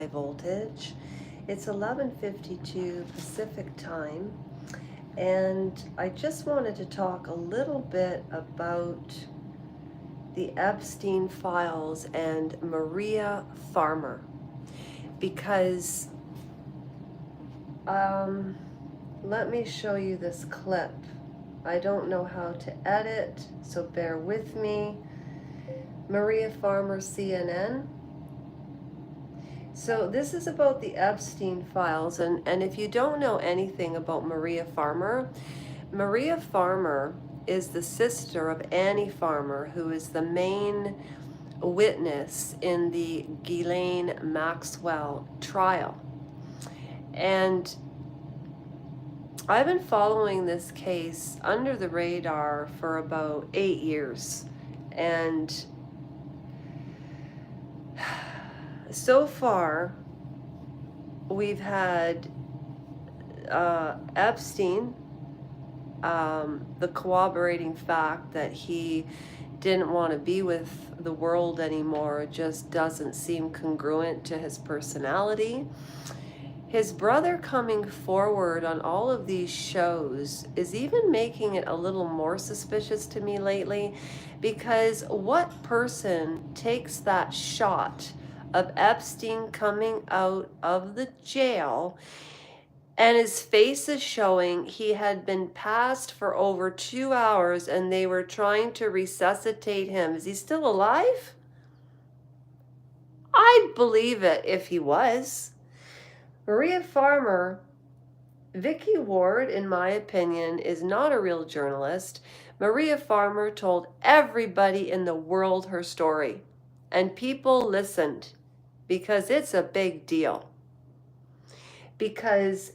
HighVoltage. It's 11:52 Pacific time, and I just wanted to talk a little bit about the Epstein files and Maria Farmer because let me show you this clip. I don't know how to edit, so bear with me. Maria Farmer, CNN. So this is about the Epstein files, and if you don't know anything about Maria Farmer is the sister of Annie Farmer, who is the main witness in the Ghislaine Maxwell trial. And I've been following this case under the radar for about 8 years, and so far we've had Epstein, the corroborating fact that he didn't want to be with the world anymore just doesn't seem congruent to his personality. His brother coming forward on all of these shows is even making it a little more suspicious to me lately, because what person takes that shot of Epstein coming out of the jail and his face is showing he had been passed for over 2 hours and they were trying to resuscitate him? Is he still alive? I'd believe it if he was. Maria Farmer, Vicky Ward, in my opinion, is not a real journalist. Maria Farmer told everybody in the world her story, and people listened because it's a big deal. Because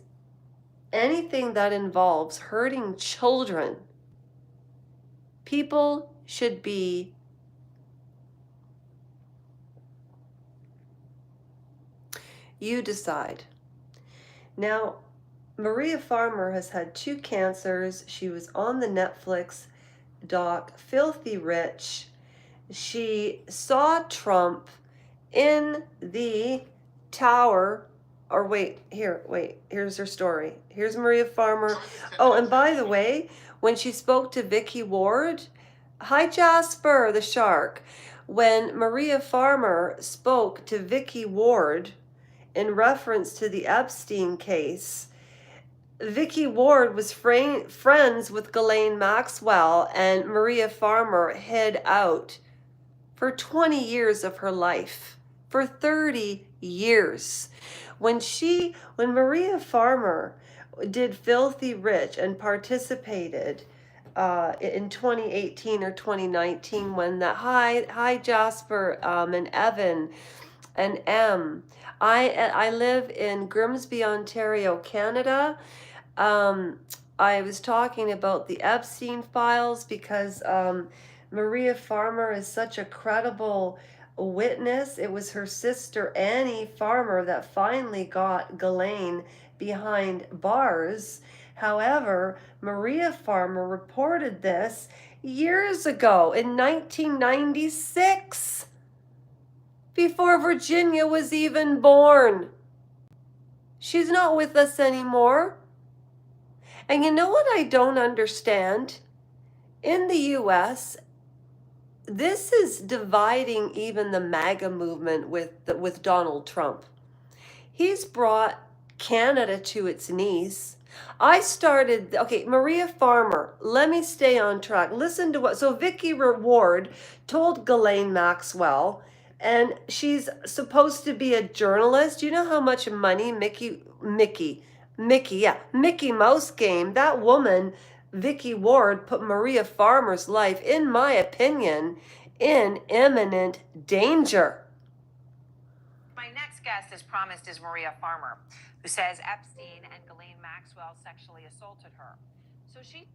anything that involves hurting children, people should be you decide. Now, Maria Farmer has had 2 cancers. She was on the Netflix doc Filthy Rich. She saw Trump in the tower. Or here's her story. Here's Maria Farmer. Oh, and by the way, when she spoke to Vicky Ward, hi Jasper the shark. When Maria Farmer spoke to Vicky Ward in reference to the Epstein case, Vicky Ward was friends with Ghislaine Maxwell, and Maria Farmer hid out for 20 years of her life, for 30 years. When Maria Farmer did Filthy Rich and participated in 2018 or 2019, when that hi Jasper and Evan and M. I live in Grimsby, Ontario, Canada. I was talking about the Epstein files because Maria Farmer is such a credible witness. It was her sister Annie Farmer that finally got Ghislaine behind bars. However, Maria Farmer reported this years ago in 1996. Before Virginia was even born. She's not with us anymore. And you know what I don't understand? In the US, this is dividing even the MAGA movement with Donald Trump. He's brought Canada to its knees. Maria Farmer, let me stay on track. Listen to so Vicky Ward told Ghislaine Maxwell, and she's supposed to be a journalist. You know how much money Mickey Mouse game, that woman, Vicky Ward, put Maria Farmer's life, in my opinion, in imminent danger. My next guest, as promised, is Maria Farmer, who says Epstein and Ghislaine Maxwell sexually assaulted her. So she...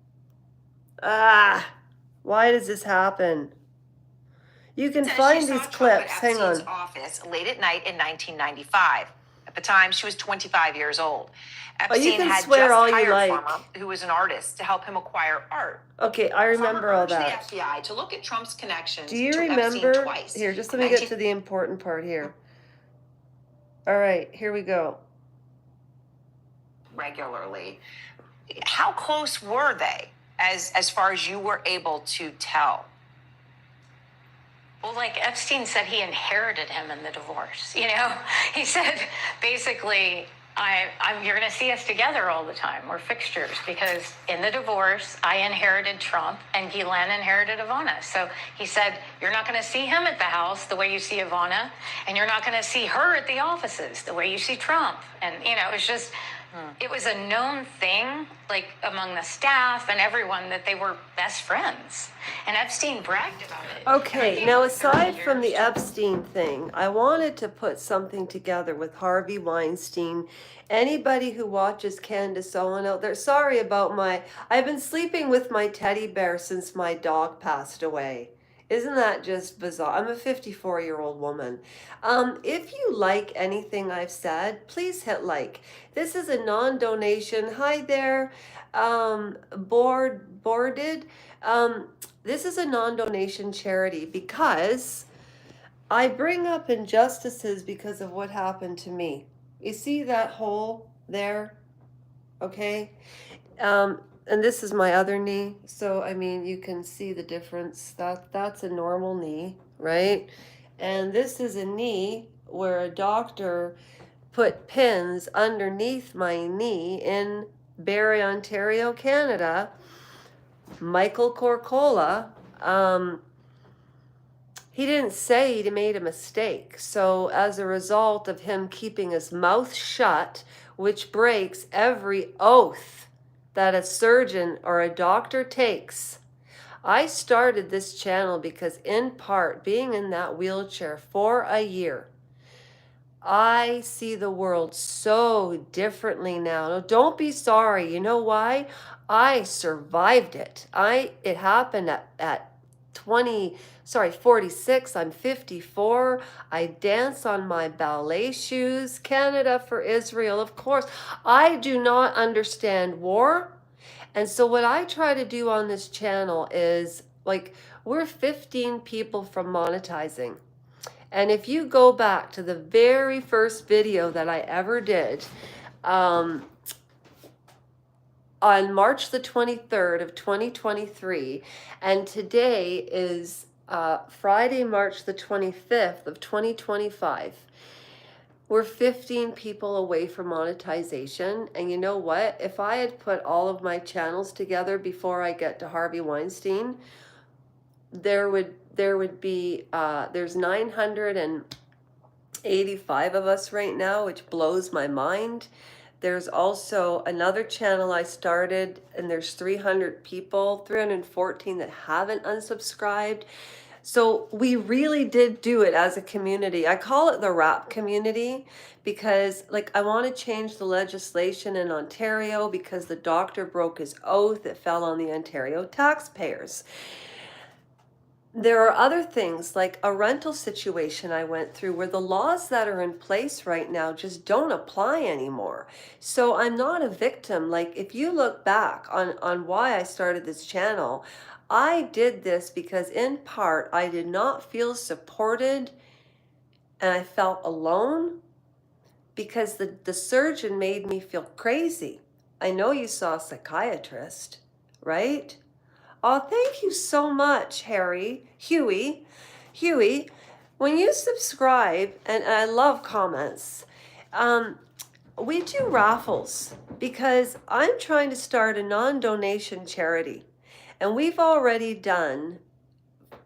Why does this happen? You can find these clips. Hang on. Epstein's office late at night in 1995. At the time, she was 25 years old. Epstein had just hired Farmer, who was an artist, to help him acquire art. Okay, I remember all that. The FBI to look at Trump's connections. Do you remember? Here, just let me get to the important part here. All right, here we go. Regularly. How close were they, as far as you were able to tell? Well, like Epstein said, he inherited him in the divorce. You know, he said basically, you're going to see us together all the time. We're fixtures because in the divorce, I inherited Trump and Ghislaine inherited Ivana. So he said, you're not going to see him at the house the way you see Ivana, and you're not going to see her at the offices the way you see Trump. And, you know, it's just, it was a known thing, like among the staff and everyone, that they were best friends. And Epstein bragged about it. Okay, now aside from the Epstein thing, I wanted to put something together with Harvey Weinstein. Anybody who watches Candace Owen out there, sorry about I've been sleeping with my teddy bear since my dog passed away. Isn't that just bizarre? I'm a 54-year-old woman. If you like anything I've said, please hit like. This is a non-donation. Hi there, boarded. This is a non-donation charity because I bring up injustices because of what happened to me. You see that hole there? Okay. And this is my other knee. So, I mean, you can see the difference. That's a normal knee, right? And this is a knee where a doctor put pins underneath my knee in Barrie, Ontario, Canada. Michael Corcola, he didn't say he made a mistake. So as a result of him keeping his mouth shut, which breaks every oath that a surgeon or a doctor takes, I started this channel because, in part, being in that wheelchair for a year, I see the world so differently now. No, don't be sorry. You know why? I survived it. It happened at 46. I'm 54. I dance on my ballet shoes. Canada for Israel, of course. I do not understand war. And so what I try to do on this channel is, like, we're 15 people from monetizing. And if you go back to the very first video that I ever did, on March the 23rd of 2023, and today is Friday, March the 25th of 2025, we're 15 people away from monetization. And you know what? If I had put all of my channels together before I get to Harvey Weinstein, there would be there's 985 of us right now, which blows my mind. There's also another channel I started, and there's 314 that haven't unsubscribed. So we really did do it as a community. I call it the rap community because, like, I want to change the legislation in Ontario because the doctor broke his oath. It fell on the Ontario taxpayers. There are other things, like a rental situation I went through where the laws that are in place right now just don't apply anymore. So I'm not a victim. Like, if you look back on why I started this channel, I did this because, in part, I did not feel supported and I felt alone because the surgeon made me feel crazy. I know you saw a psychiatrist, right? Oh, thank you so much, Huey, when you subscribe, and I love comments, we do raffles because I'm trying to start a non-donation charity. And we've already done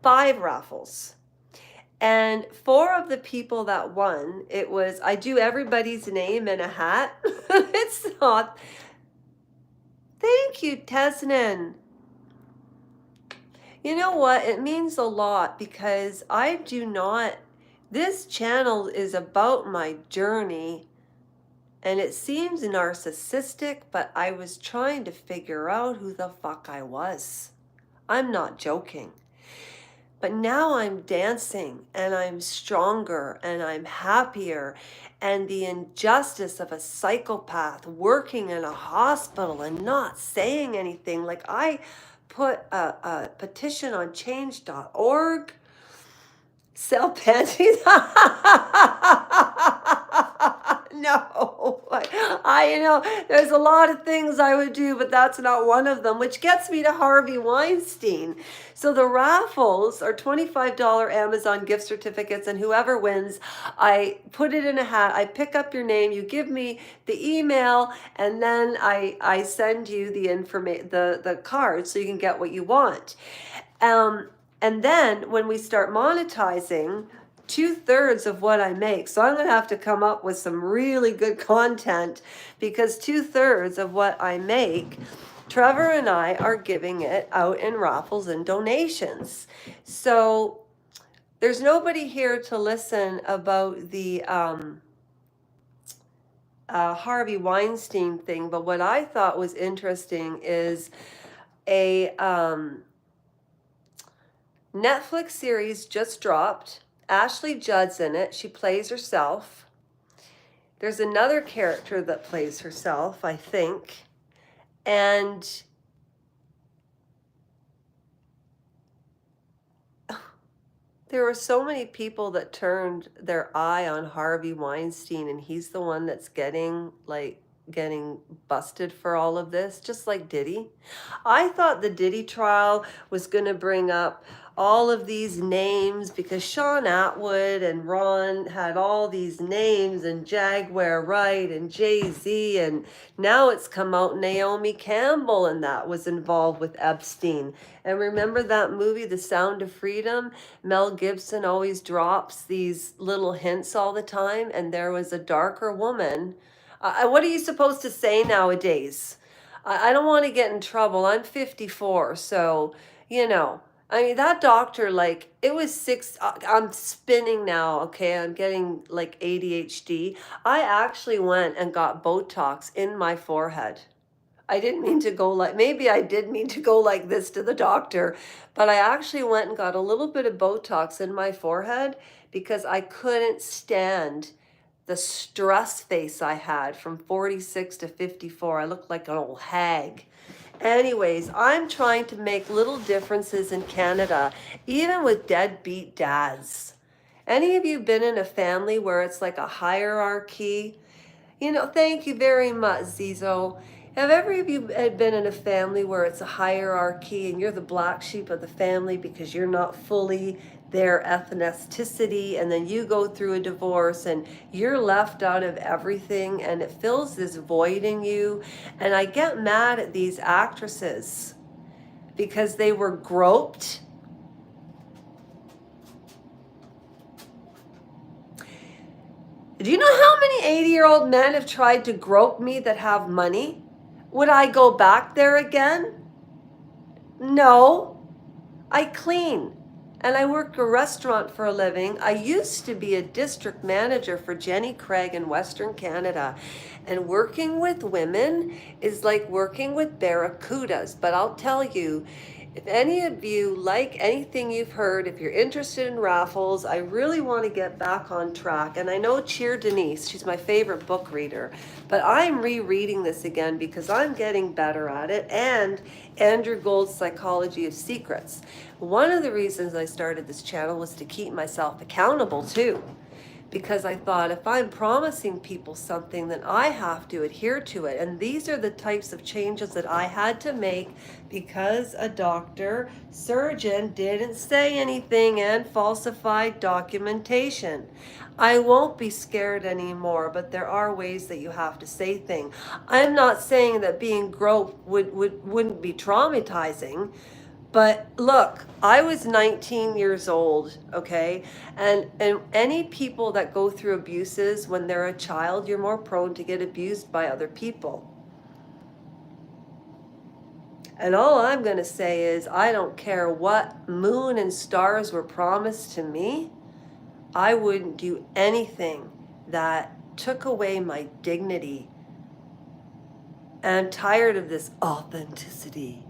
5 raffles. And 4 of the people that won, I do everybody's name in a hat. It's not. Thank you, Tesnin. You know what? It means a lot because this channel is about my journey, and it seems narcissistic, but I was trying to figure out who the fuck I was. I'm not joking. But now I'm dancing and I'm stronger and I'm happier, and the injustice of a psychopath working in a hospital and not saying anything, like, I put a petition on change.org, sell panties. No, you know, there's a lot of things I would do, but that's not one of them, which gets me to Harvey Weinstein. So the raffles are $25 Amazon gift certificates, and whoever wins, I put it in a hat, I pick up your name, you give me the email, and then I send you the card so you can get what you want. And then when we start monetizing, 2/3 of what I make. So I'm going to have to come up with some really good content, because 2/3 of what I make, Trevor and I are giving it out in raffles and donations. So there's nobody here to listen about the Harvey Weinstein thing. But what I thought was interesting is a Netflix series just dropped. Ashley Judd's in it. She plays herself. There's another character that plays herself, I think. And there were so many people that turned their eye on Harvey Weinstein, and he's the one that's getting busted for all of this, just like Diddy. I thought the Diddy trial was going to bring up all of these names, because Sean Atwood and Ron had all these names, and Jaguar Wright and Jay-Z, and now it's come out Naomi Campbell, and that was involved with Epstein. And remember that movie, The Sound of Freedom? Mel Gibson always drops these little hints all the time, and there was a darker woman. What are you supposed to say nowadays? I don't want to get in trouble. I'm 54, so, you know. I mean, that doctor, like, it was I'm spinning now, okay? I'm getting, like, ADHD. I actually went and got Botox in my forehead. I didn't mean to go maybe I did mean to go like this to the doctor, but I actually went and got a little bit of Botox in my forehead because I couldn't stand the stress face I had from 46 to 54. I looked like an old hag. Anyways, I'm trying to make little differences in Canada, even with deadbeat dads. Any of you been in a family where it's like a hierarchy? You know, thank you very much, Zizo. Have every of you been in a family where it's a hierarchy and you're the black sheep of the family because you're not fully their ethnicity, and then you go through a divorce and you're left out of everything, and it fills this void in you? And I get mad at these actresses because they were groped. Do you know how many 80-year-old men have tried to grope me that have money? Would I go back there again? No. I clean. And I work a restaurant for a living. I used to be a district manager for Jenny Craig in Western Canada. And working with women is like working with barracudas. But I'll tell you, if any of you like anything you've heard, if you're interested in raffles, I really want to get back on track. And I know Cheer Denise, she's my favorite book reader, but I'm rereading this again because I'm getting better at it. And Andrew Gould's Psychology of Secrets. One of the reasons I started this channel was to keep myself accountable too. Because I thought, if I'm promising people something, then I have to adhere to it. And these are the types of changes that I had to make because a doctor, surgeon didn't say anything and falsified documentation. I won't be scared anymore, but there are ways that you have to say things. I'm not saying that being groped wouldn't be traumatizing. But look, I was 19 years old, okay? And any people that go through abuses when they're a child, you're more prone to get abused by other people. And all I'm going to say is, I don't care what moon and stars were promised to me. I wouldn't do anything that took away my dignity. And I'm tired of this authenticity.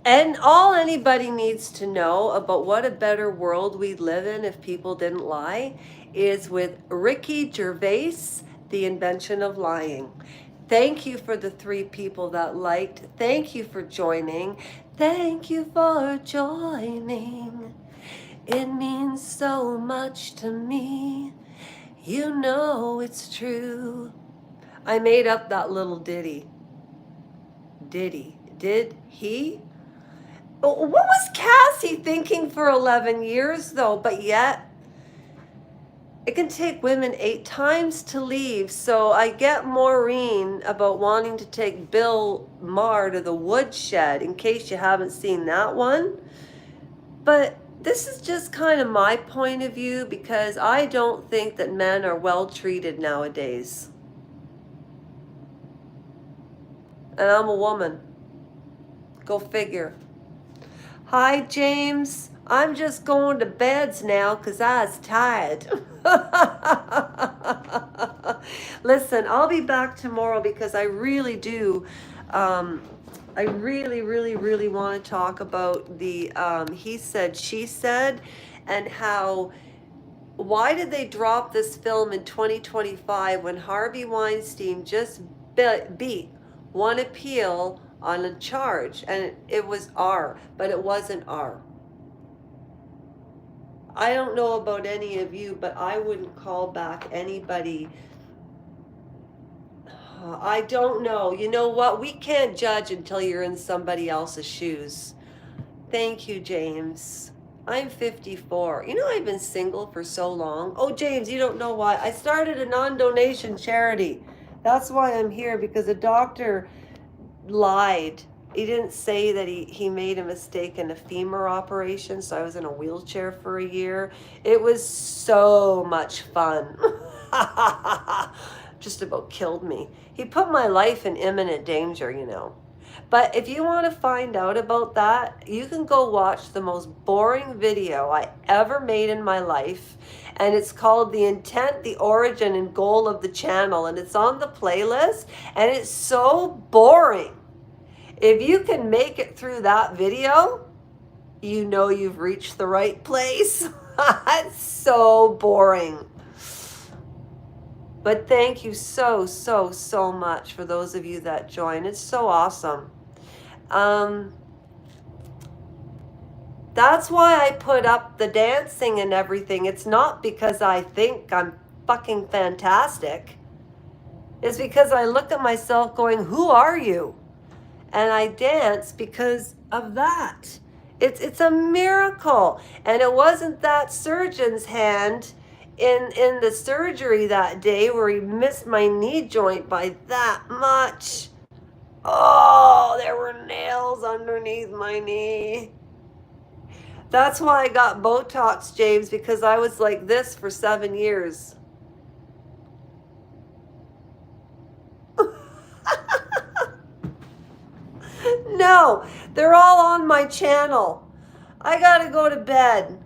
And all anybody needs to know about what a better world we'd live in if people didn't lie is with Ricky Gervais, The Invention of Lying. Thank you for the 3 people that liked. Thank you for joining. Thank you for joining. It means so much to me. You know it's true. I made up that little ditty. Did he? What was Cassie thinking for 11 years though? But yet, it can take women 8 times to leave. So I get Maureen about wanting to take Bill Maher to the woodshed, in case you haven't seen that one. But this is just kind of my point of view, because I don't think that men are well treated nowadays. And I'm a woman. Go figure. Hi, James. I'm just going to beds now because I was tired. Listen, I'll be back tomorrow because I really do. I really want to talk about the he said, she said, and how, why did they drop this film in 2025 when Harvey Weinstein just beat one appeal on a charge, and it was R, but it wasn't R. I don't know about any of you, but I wouldn't call back anybody. I don't know. You know what? We can't judge until you're in somebody else's shoes. Thank you, James. I'm 54. You know, I've been single for so long. Oh, James, you don't know why. I started a non-donation charity. That's why I'm here, because a doctor lied. He didn't say that he made a mistake in a femur operation, so I was in a wheelchair for a year. It was so much fun. Just about killed me. He put my life in imminent danger, you know. But if you want to find out about that, you can go watch the most boring video I ever made in my life. And it's called The Intent, the Origin, and Goal of the Channel. And it's on the playlist. And it's so boring. If you can make it through that video, you know you've reached the right place. It's so boring. But thank you so much for those of you that join. It's so awesome. That's why I put up the dancing and everything. It's not because I think I'm fucking fantastic. It's because I look at myself going, who are you? And I dance because of that. It's a miracle. And it wasn't that surgeon's hand in the surgery that day where he missed my knee joint by that much. Oh, there were nails underneath my knee. That's why I got Botox, James, because I was like this for 7 years. No, they're all on my channel. I gotta go to bed.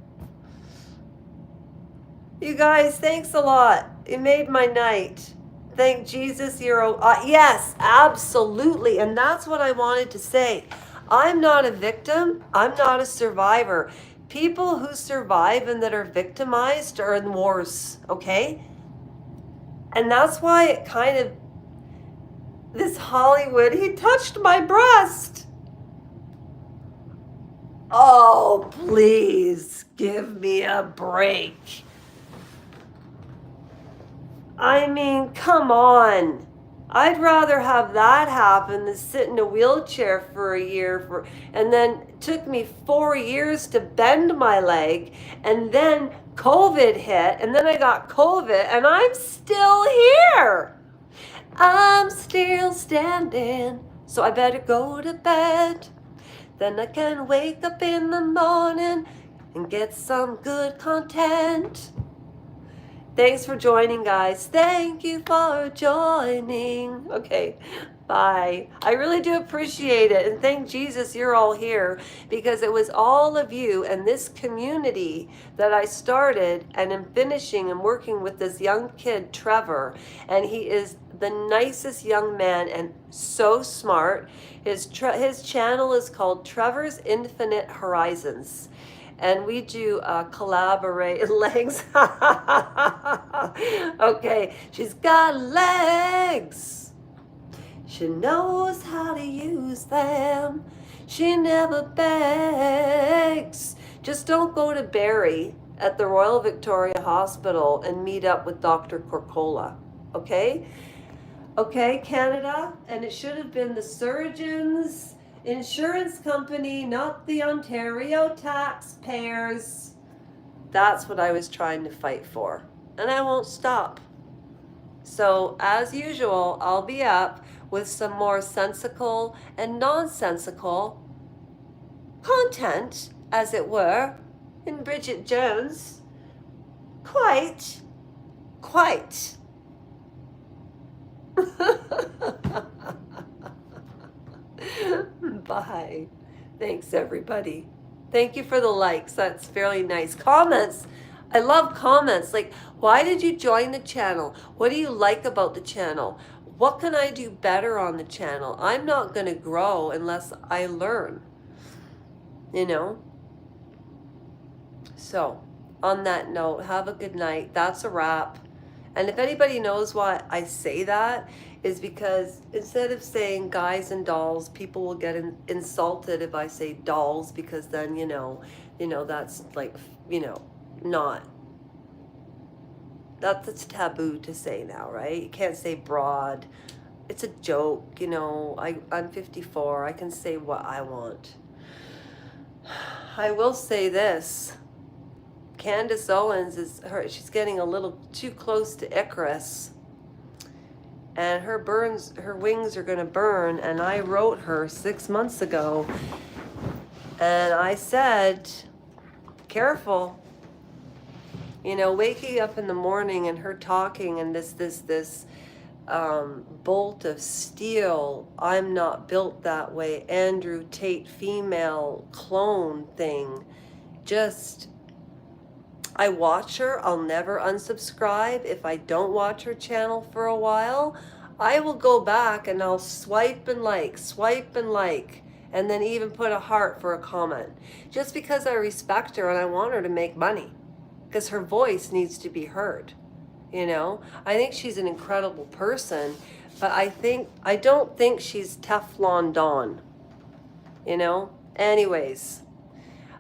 You guys, thanks a lot. It made my night. Thank Jesus you're... yes, absolutely. And that's what I wanted to say. I'm not a victim. I'm not a survivor. People who survive and that are victimized are in wars, okay? And that's why it kind of... This Hollywood, he touched my breast. Oh, please give me a break. I mean, come on. I'd rather have that happen than sit in a wheelchair for a year. And then it took me 4 years to bend my leg. And then COVID hit. And then I got COVID. And I'm still here. I'm still standing. So I better go to bed. Then I can wake up in the morning and get some good content. Thanks for joining, guys. Thank you for joining. Okay, bye. I really do appreciate it. And thank Jesus you're all here, because it was all of you and this community that I started and am finishing and working with this young kid, Trevor. And he is the nicest young man and so smart. His channel is called Trevor's Infinite Horizons. And we do collaborate legs. Okay, she's got legs. She knows how to use them. She never begs. Just don't go to Barry at the Royal Victoria Hospital and meet up with Dr. Corcola. Okay? Okay, Canada? And it should have been the surgeons, insurance company, not the Ontario taxpayers. That's what I was trying to fight for. And I won't stop. So, as usual, I'll be up with some more sensical and nonsensical content, as it were, in Bridget Jones. Quite. Bye. Thanks, everybody. Thank you for the likes. That's fairly nice. Comments. I love comments. Like, why did you join the channel? What do you like about the channel? What can I do better on the channel? I'm not going to grow unless I learn. You know? So, on that note, have a good night. That's a wrap. And if anybody knows why I say that, is because instead of saying guys and dolls, people will get insulted if I say dolls, because then, you know, that's like, not, that's taboo to say now, right? You can't say broad. It's a joke, I'm 54. I can say what I want. I will say this. Candace Owens she's getting a little too close to Icarus, and her wings are going to burn. And I wrote her 6 months ago, and I said, careful, waking up in the morning and her talking and this bolt of steel, I'm not built that way, Andrew Tate female clone thing. I watch her. I'll never unsubscribe. If I don't watch her channel for a while, I will go back and I'll swipe and like, and then even put a heart for a comment. Just because I respect her and I want her to make money. Because her voice needs to be heard. I think she's an incredible person, but I don't think she's Teflon Dawn. Anyways,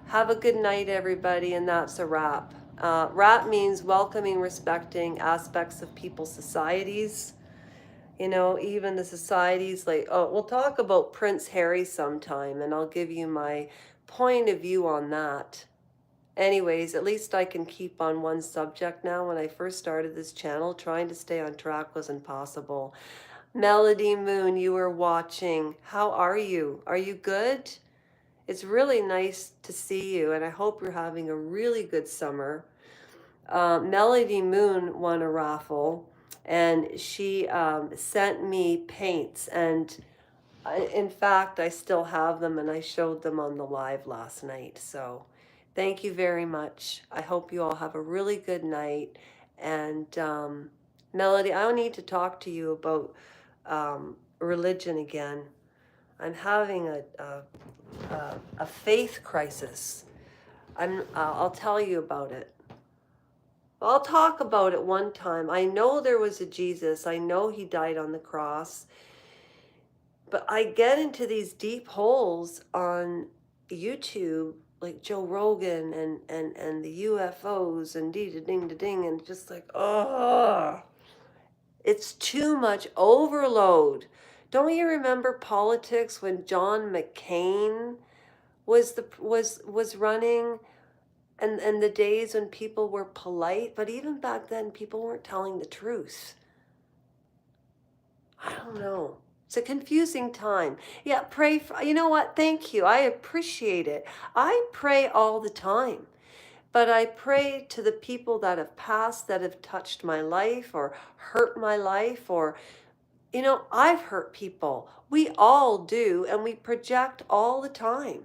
have a good night, everybody, and that's a wrap. Wrap means welcoming, respecting aspects of people's societies. Even the societies we'll talk about Prince Harry sometime, and I'll give you my point of view on that. Anyways, at least I can keep on one subject now. When I first started this channel, trying to stay on track was impossible. Melody Moon, you were watching. How are you? Are you good? It's really nice to see you, and I hope you're having a really good summer. Melody Moon won a raffle, and she sent me paints, and in fact, I still have them, and I showed them on the live last night. So thank you very much. I hope you all have a really good night. And Melody, I need to talk to you about religion again. I'm having a faith crisis. I'll tell you about it. I'll talk about it one time. I know there was a Jesus. I know he died on the cross. But I get into these deep holes on YouTube, like Joe Rogan and the UFOs and ding, and just like, oh, it's too much overload. Don't you remember politics when John McCain was running, and the days when people were polite, but even back then people weren't telling the truth. I don't know. It's a confusing time. Yeah, pray for, you know what? Thank you. I appreciate it. I pray all the time. But I pray to the people that have passed, that have touched my life or hurt my life, or, I've hurt people. We all do, and we project all the time,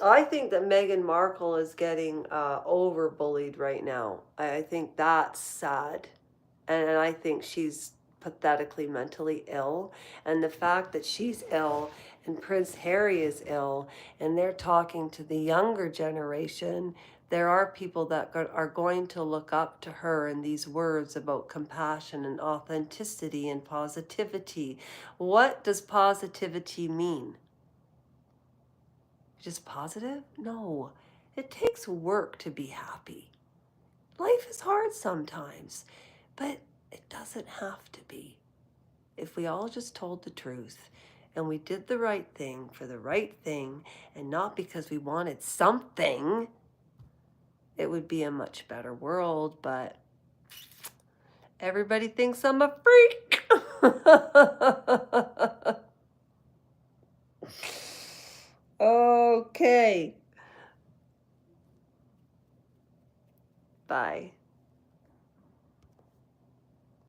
I think that Meghan Markle is getting over-bullied right now. I think that's sad. And I think she's pathetically mentally ill. And the fact that she's ill and Prince Harry is ill, and they're talking to the younger generation, there are people that are going to look up to her in these words about compassion and authenticity and positivity. What does positivity mean? Just positive? No. It takes work to be happy. Life is hard sometimes, but it doesn't have to be. If we all just told the truth and we did the right thing for the right thing and not because we wanted something, it would be a much better world, but everybody thinks I'm a freak. Okay. Bye.